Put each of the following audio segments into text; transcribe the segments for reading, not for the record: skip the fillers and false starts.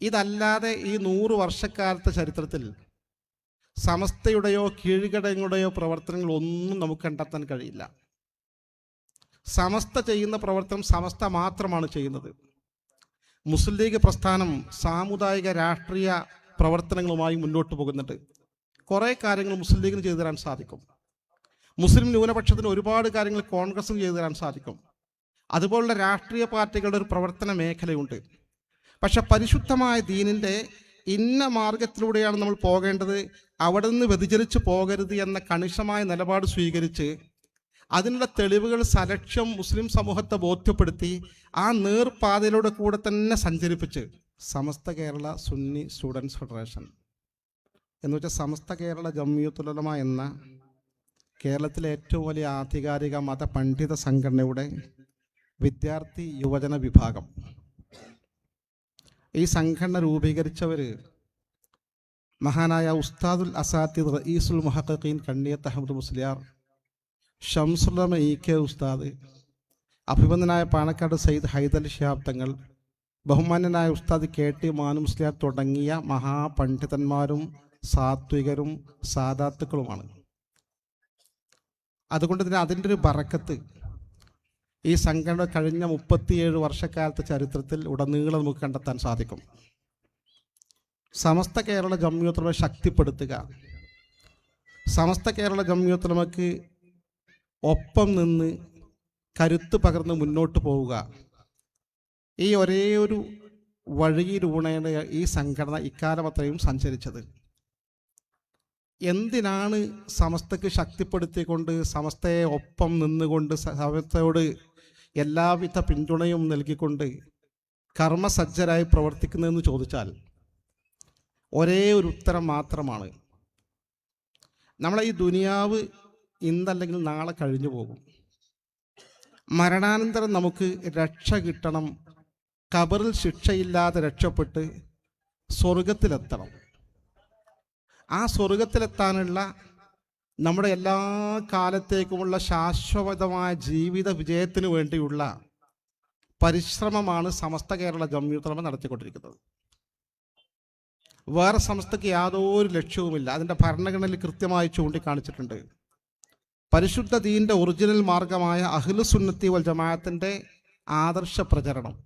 ഇതല്ലാതെ ഈ 100 വർഷക്കാലത്തെ ചരിത്രത്തിൽ സമസ്തയുടെയോ കീഴ്ഘടകങ്ങളുടെയോ പ്രവർത്തനങ്ങൾ ഒന്നും നമുക്ക് കണ്ടെത്താൻ കഴിയില്ല. സമസ്ത ചെയ്യുന്ന പ്രവർത്തനം സമസ്ത മാത്രമാണ് ചെയ്യുന്നത്. മുസ്ലിം ലീഗ് പ്രസ്ഥാനം സാമുദായിക രാഷ്ട്രീയ പ്രവർത്തനങ്ങളുമായി മുന്നോട്ട് പോകുന്നുണ്ട്. കുറേ കാര്യങ്ങൾ മുസ്ലിം ലീഗിന് ചെയ്തു തരാൻ സാധിക്കും. മുസ്ലിം ന്യൂനപക്ഷത്തിന് ഒരുപാട് കാര്യങ്ങൾ കോൺഗ്രസിന് ചെയ്തു തരാൻ സാധിക്കും. അതുപോലുള്ള രാഷ്ട്രീയ പാർട്ടികളുടെ ഒരു പ്രവർത്തന മേഖലയുണ്ട്. പക്ഷെ പരിശുദ്ധമായ ദീനിൻ്റെ ഇന്ന മാർഗത്തിലൂടെയാണ് നമ്മൾ പോകേണ്ടത്, അവിടെ നിന്ന് വ്യതിചലിച്ച് പോകരുത് എന്ന കണിശമായ നിലപാട് സ്വീകരിച്ച് അതിനുള്ള തെളിവുകൾ സലക്ഷ്യം മുസ്ലിം സമൂഹത്തെ ബോധ്യപ്പെടുത്തി ആ നേർപാതയിലൂടെ കൂടെ തന്നെ സഞ്ചരിപ്പിച്ച് സമസ്ത കേരള സുന്നി സ്റ്റുഡൻസ് ഫെഡറേഷൻ എന്ന് വെച്ചാൽ സമസ്ത കേരള ജംഇയ്യത്തുൽ ഉലമ എന്ന കേരളത്തിലെ ഏറ്റവും വലിയ ആധികാരിക മതപണ്ഡിത സംഘടനയുടെ വിദ്യാർത്ഥി യുവജന വിഭാഗം. ഈ സംഘടന രൂപീകരിച്ചവർ മഹാനായ ഉസ്താദുൽ അസാത്തിദ് റഈസുൽ മുഹഖഖീൻ കണ്ണിയത്ത് അഹമ്മദ് മുസ്ലിയാർ, ഷംസുൽ ഉലമ ഇ.കെ. ഉസ്താദ്, അഭിമന്യനായ പാണക്കാട് സയ്യിദ് ഹൈദരലി ശിഹാബ് തങ്ങൾ, ബഹുമാന്യനായ ഉസ്താദ് കെ.ടി. മാനു മുസ്ലിയാർ തുടങ്ങിയ മഹാപണ്ഡിതന്മാരും സാത്വികരും സാദാത്തുക്കളുമാണ്. അതുകൊണ്ട് തന്നെ അതിൻ്റെ ഒരു ബറക്കത്ത് ഈ സംഘടന കഴിഞ്ഞ 37 വർഷക്കാലത്തെ ചരിത്രത്തിൽ ഉടനീളം നമുക്ക് കണ്ടെത്താൻ സാധിക്കും. സമസ്ത കേരള ജംഇയ്യത്തുൽ ഉലമ ശക്തിപ്പെടുത്തുക, സമസ്ത കേരള ജംഇയ്യത്തുൽ ഉലമക്ക് ഒപ്പം നിന്ന് കരുത്ത് പകർന്ന് മുന്നോട്ട് പോവുക, ഈ ഒരേ ഒരു വഴിയിലൂടെയാണ് ഈ സംഘടന ഇക്കാലം അത്രയും സഞ്ചരിച്ചത്. എന്തിനാണ് സമസ്തക്ക് ശക്തിപ്പെടുത്തിക്കൊണ്ട് സമസ്തയെ ഒപ്പം നിന്നുകൊണ്ട് സമസ്തയോട് എല്ലാവിധ പിന്തുണയും നൽകിക്കൊണ്ട് കർമ്മസജ്ജരായി പ്രവർത്തിക്കുന്നതെന്ന് ചോദിച്ചാൽ ഒരേ ഒരു ഉത്തരം മാത്രമാണ്. നമ്മളെ ഈ ദുനിയാവ് ഇന്നല്ലെങ്കിൽ നാളെ കഴിഞ്ഞു പോകും. മരണാനന്തരം നമുക്ക് രക്ഷ കിട്ടണം, ഖബറിൽ ശിക്ഷയില്ലാതെ രക്ഷപ്പെട്ട് സ്വർഗത്തിലെത്തണം. ആ സ്വർഗത്തിലെത്താനുള്ള നമ്മുടെ എല്ലാ കാലത്തേക്കുമുള്ള ശാശ്വതമായ ജീവിത വിജയത്തിന് വേണ്ടിയുള്ള പരിശ്രമമാണ് സമസ്ത കേരള ജംഇയ്യത്തുൽ ഉലമ നടത്തിക്കൊണ്ടിരിക്കുന്നത്. വേറെ സമസ്തക്ക് യാതൊരു ലക്ഷ്യവുമില്ല. അതിൻ്റെ ഭരണഘടനയിൽ കൃത്യമായി ചൂണ്ടിക്കാണിച്ചിട്ടുണ്ട്. പരിശുദ്ധ ദീൻ്റെ ഒറിജിനൽ മാർഗമായ അഹ്ലു സുന്നത്തി വൽ ജമാഅത്തിൻ്റെ ആദർശ പ്രചരണം,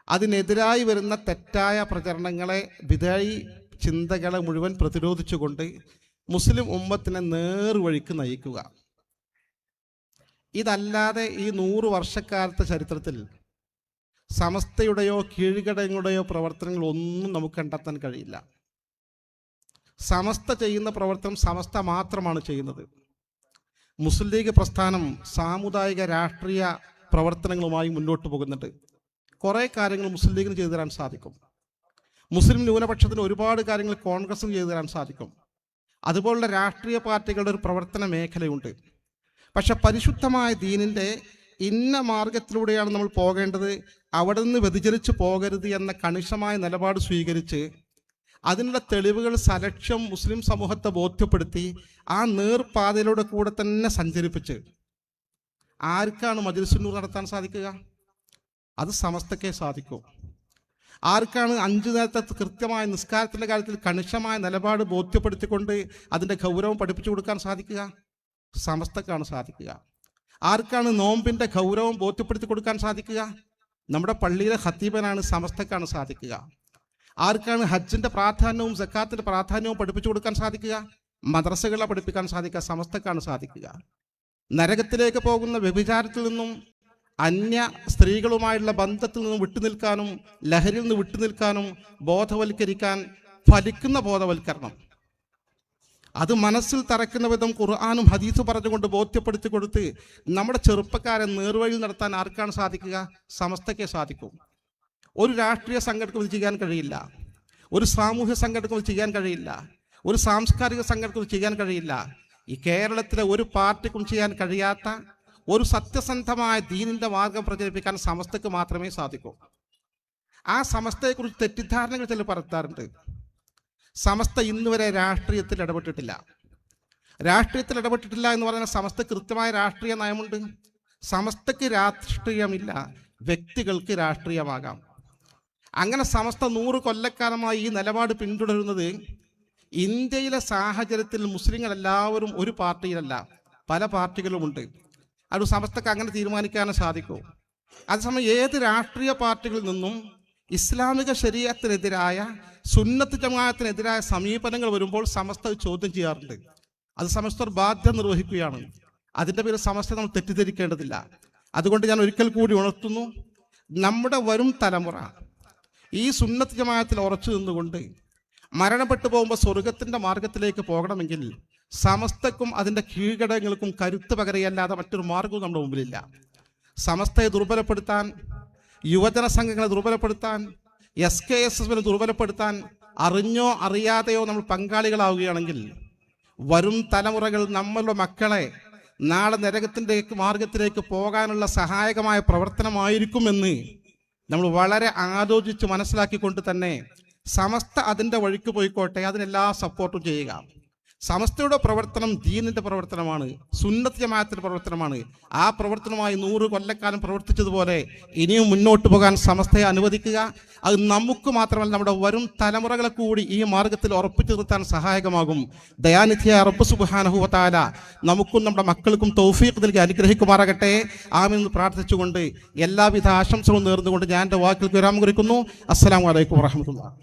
അതിനെതിരായി വരുന്ന തെറ്റായ പ്രചരണങ്ങളെ, വിദഈ ചിന്തകളെ മുഴുവൻ പ്രതിരോധിച്ചുകൊണ്ട് മുസ്ലിം ഉമ്മത്തിനെ നേർവഴിക്ക് നയിക്കുക. ഇതല്ലാതെ ഈ 100 വർഷക്കാലത്തെ ചരിത്രത്തിൽ സമസ്തയുടെയോ കീഴ്ഘടകങ്ങളുടെയോ പ്രവർത്തനങ്ങൾ ഒന്നും നമുക്ക് കണ്ടെത്താൻ കഴിയില്ല. സമസ്ത ചെയ്യുന്ന പ്രവർത്തനം സമസ്ത മാത്രമാണ് ചെയ്യുന്നത്. മുസ്ലിം ലീഗ് പ്രസ്ഥാനം സാമുദായിക രാഷ്ട്രീയ പ്രവർത്തനങ്ങളുമായി മുന്നോട്ട് പോകുന്നുണ്ട്. കുറേ കാര്യങ്ങൾ മുസ്ലിം ലീഗിന് ചെയ്തു തരാൻ സാധിക്കും. മുസ്ലിം ന്യൂനപക്ഷത്തിന് ഒരുപാട് കാര്യങ്ങൾ കോൺഗ്രസിന് ചെയ്തു തരാൻ സാധിക്കും. അതുപോലുള്ള രാഷ്ട്രീയ പാർട്ടികളുടെ ഒരു പ്രവർത്തന മേഖലയുണ്ട്. പക്ഷെ പരിശുദ്ധമായ ദീനിൻ്റെ ഇന്ന മാർഗത്തിലൂടെയാണ് നമ്മൾ പോകേണ്ടത്, അവിടെ നിന്ന് വ്യതിചലിച്ച് പോകരുത് എന്ന കണിശമായ നിലപാട് സ്വീകരിച്ച് അതിനുള്ള തെളിവുകൾ സലക്ഷ്യം മുസ്ലിം സമൂഹത്തെ ബോധ്യപ്പെടുത്തി ആ നേർപാതയിലൂടെ കൂടെ തന്നെ സഞ്ചരിപ്പിച്ച് ആർക്കാണ് മജ്‌ലിസുൻ നൂർ നടത്താൻ സാധിക്കുക? അത് സമസ്തക്കേ സാധിക്കൂ. ആർക്കാണ് 5 നേരത്തെ കൃത്യമായ നിസ്കാരത്തിൻ്റെ കാര്യത്തിൽ കണിശമായ നിലപാട് ബോധ്യപ്പെടുത്തിക്കൊണ്ട് അതിൻ്റെ ഗൗരവം പഠിപ്പിച്ചു കൊടുക്കാൻ സാധിക്കുക? സമസ്തക്കാണ് സാധിക്കുക. ആർക്കാണ് നോമ്പിൻ്റെ ഗൗരവം ബോധ്യപ്പെടുത്തി കൊടുക്കാൻ സാധിക്കുക? നമ്മുടെ പള്ളിയിലെ ഖത്തീബനാണ്, സമസ്തക്കാണ് സാധിക്കുക. ആർക്കാണ് ഹജ്ജിൻ്റെ പ്രാധാന്യവും സക്കാത്തിൻ്റെ പ്രാധാന്യവും പഠിപ്പിച്ചു കൊടുക്കാൻ സാധിക്കുക? മദ്രസകളെ പഠിപ്പിക്കാൻ സാധിക്കുക, സമസ്തക്കാണ് സാധിക്കുക. നരകത്തിലേക്ക് പോകുന്ന വ്യഭിചാരത്തിൽ നിന്നും അന്യ സ്ത്രീകളുമായുള്ള ബന്ധത്തിൽ നിന്ന് വിട്ടുനിൽക്കാനും ലഹരിയിൽ നിന്ന് വിട്ടുനിൽക്കാനും ബോധവൽക്കരിക്കാൻ ഫലിക്കുന്ന ബോധവൽക്കരണം, അത് മനസ്സിൽ തറയ്ക്കുന്ന വിധം ഖുർആനും ഹദീസും പറഞ്ഞുകൊണ്ട് ബോധ്യപ്പെടുത്തി കൊടുത്ത് നമ്മുടെ ചെറുപ്പക്കാരെ നേർവഴിയിൽ നടത്താൻ ആർക്കാണ് സാധിക്കുക? സമസ്തയ്ക്കേ സാധിക്കും. ഒരു രാഷ്ട്രീയ സംഘടനക്കും ഇത് ചെയ്യാൻ കഴിയില്ല, ഒരു സാമൂഹ്യ സംഘടനക്കും ഇത് ചെയ്യാൻ കഴിയില്ല, ഒരു സാംസ്കാരിക സംഘടനക്കും ഇത് ചെയ്യാൻ കഴിയില്ല. ഈ കേരളത്തിലെ ഒരു പാർട്ടിക്കും ചെയ്യാൻ കഴിയാത്ത ഒരു സത്യസന്ധമായ ദീനിൻ്റെ മാർഗം പ്രചരിപ്പിക്കാൻ സമസ്തക്ക് മാത്രമേ സാധിക്കൂ. ആ സമസ്തയെക്കുറിച്ച് തെറ്റിദ്ധാരണകൾ ചില പറത്താറുണ്ട്. സമസ്ത ഇന്നുവരെ രാഷ്ട്രീയത്തിൽ ഇടപെട്ടിട്ടില്ല. എന്ന് പറഞ്ഞാൽ സമസ്ത കൃത്യമായ രാഷ്ട്രീയ നയമുണ്ട്. സമസ്തക്ക് രാഷ്ട്രീയമില്ല, വ്യക്തികൾക്ക് രാഷ്ട്രീയമാകാം. അങ്ങനെ സമസ്ത 100 കൊല്ലക്കാലമായി ഈ നിലപാട് പിന്തുടരുന്നത് ഇന്ത്യയിലെ സാഹചര്യത്തിൽ മുസ്ലിങ്ങൾ എല്ലാവരും ഒരു പാർട്ടിയിലല്ല, പല പാർട്ടികളുമുണ്ട്. അത് സമസ്തക്ക് അങ്ങനെ തീരുമാനിക്കാനും സാധിക്കും. അതേസമയം ഏത് രാഷ്ട്രീയ പാർട്ടികളിൽ നിന്നും ഇസ്ലാമിക ശരീഅത്തിനെതിരായ, സുന്നത്ത് ജമാഅത്തിനെതിരായ സമീപനങ്ങൾ വരുമ്പോൾ സമസ്ത ചോദ്യം ചെയ്യാറുണ്ട്. അത് സമസ്ത ഒരു ബാധ്യത നിർവഹിക്കുകയാണ്. അതിൻ്റെ പേരിൽ സമസ്ത നമ്മൾ തെറ്റിദ്ധരിക്കേണ്ടതില്ല. അതുകൊണ്ട് ഞാൻ ഒരിക്കൽ കൂടി ഉണർത്തുന്നു, നമ്മുടെ വരും തലമുറ ഈ സുന്നത്ത് ജമാഅത്തിൽ ഉറച്ചു നിന്നുകൊണ്ട് മരണപ്പെട്ടു പോകുമ്പോൾ സ്വർഗത്തിൻ്റെ മാർഗത്തിലേക്ക് പോകണമെങ്കിൽ സമസ്തക്കും അതിൻ്റെ കീഴ്ഘടകങ്ങൾക്കും കരുത്ത് പകരുകയല്ലാതെ മറ്റൊരു മാർഗവും നമ്മുടെ മുമ്പിലില്ല. സമസ്തയെ ദുർബലപ്പെടുത്താൻ, യുവജന സംഘങ്ങളെ ദുർബലപ്പെടുത്താൻ, SKSSനെ ദുർബലപ്പെടുത്താൻ അറിഞ്ഞോ അറിയാതെയോ നമ്മൾ പങ്കാളികളാവുകയാണെങ്കിൽ വരും തലമുറകൾ നമ്മളുടെ മക്കളെ നാളെ നരകത്തിൻ്റെ മാർഗത്തിലേക്ക് പോകാനുള്ള സഹായകമായ പ്രവർത്തനമായിരിക്കുമെന്ന് നമ്മൾ വളരെ ആലോചിച്ച് മനസ്സിലാക്കിക്കൊണ്ട് തന്നെ സമസ്ത അതിൻ്റെ വഴിക്ക് പോയിക്കോട്ടെ, അതിനെല്ലാ സപ്പോർട്ടും ചെയ്യുക. സമസ്തയുടെ പ്രവർത്തനം ദീനിൻ്റെ പ്രവർത്തനമാണ്, സുന്നത്ത് ജമാഅത്തിൻ്റെ പ്രവർത്തനമാണ്. ആ പ്രവർത്തനമായി 100 കൊല്ലക്കാലം പ്രവർത്തിച്ചതുപോലെ ഇനിയും മുന്നോട്ട് പോകാൻ സമസ്തയെ അനുവദിക്കുക. അത് നമുക്ക് മാത്രമല്ല, നമ്മുടെ വരും തലമുറകളെ കൂടി ഈ മാർഗത്തിൽ ഉറപ്പിച്ചു നിർത്താൻ സഹായകമാകും. ദയാനിധിയായ റബ്ബ് സുബ്ഹാനഹു വ തആല നമുക്കും നമ്മുടെ മക്കൾക്കും തൗഫീഖ് നൽകി അനുഗ്രഹിക്കുമാറാകട്ടെ. ആമീൻ എന്ന് പ്രാർത്ഥിച്ചുകൊണ്ട് എല്ലാവിധ ആശംസകളും നേർന്നുകൊണ്ട് ഞാൻ എൻ്റെ വാക്കുകൾക്ക് വിരാമം കുറിക്കുന്നു. അസ്സലാമു അലൈക്കും വറഹ്മത്തുള്ളാഹി.